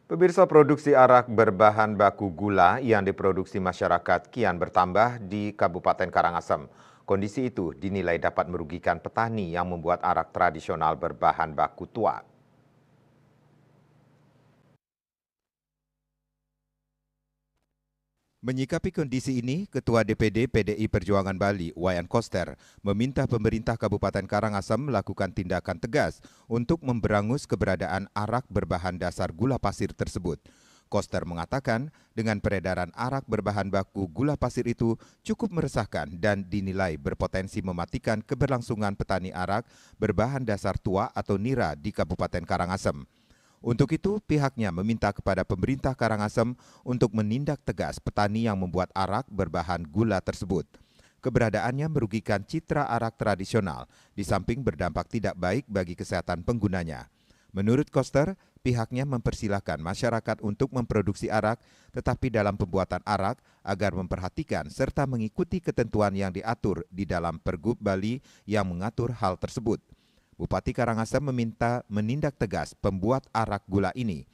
Pemirsa, produksi arak berbahan baku gula yang diproduksi masyarakat kian bertambah di Kabupaten Karangasem. Kondisi itu dinilai dapat merugikan petani yang membuat arak tradisional berbahan baku tua. Menyikapi kondisi ini, Ketua DPD PDI Perjuangan Bali, Wayan Koster, meminta pemerintah Kabupaten Karangasem melakukan tindakan tegas untuk memberangus keberadaan arak berbahan dasar gula pasir tersebut. Koster mengatakan, dengan peredaran arak berbahan baku gula pasir itu cukup meresahkan dan dinilai berpotensi mematikan keberlangsungan petani arak berbahan dasar tua atau nira di Kabupaten Karangasem. Untuk itu, pihaknya meminta kepada pemerintah Karangasem untuk menindak tegas petani yang membuat arak berbahan gula tersebut. Keberadaannya merugikan citra arak tradisional, di samping berdampak tidak baik bagi kesehatan penggunanya. Menurut Koster, pihaknya mempersilahkan masyarakat untuk memproduksi arak, tetapi dalam pembuatan arak agar memperhatikan serta mengikuti ketentuan yang diatur di dalam Pergub Bali yang mengatur hal tersebut. Bupati Karangasem meminta menindak tegas pembuat arak gula ini.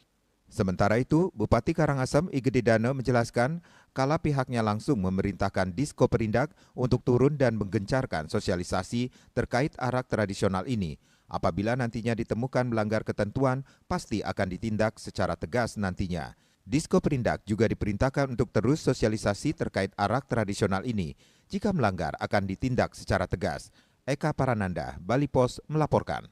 Sementara itu, Bupati Karangasem Igede Dana menjelaskan kala pihaknya langsung memerintahkan Diskoperindak untuk turun dan menggencarkan sosialisasi terkait arak tradisional ini. Apabila nantinya ditemukan melanggar ketentuan, pasti akan ditindak secara tegas nantinya. Diskoperindak juga diperintahkan untuk terus sosialisasi terkait arak tradisional ini. Jika melanggar akan ditindak secara tegas. Eka Parananda, Bali Pos melaporkan.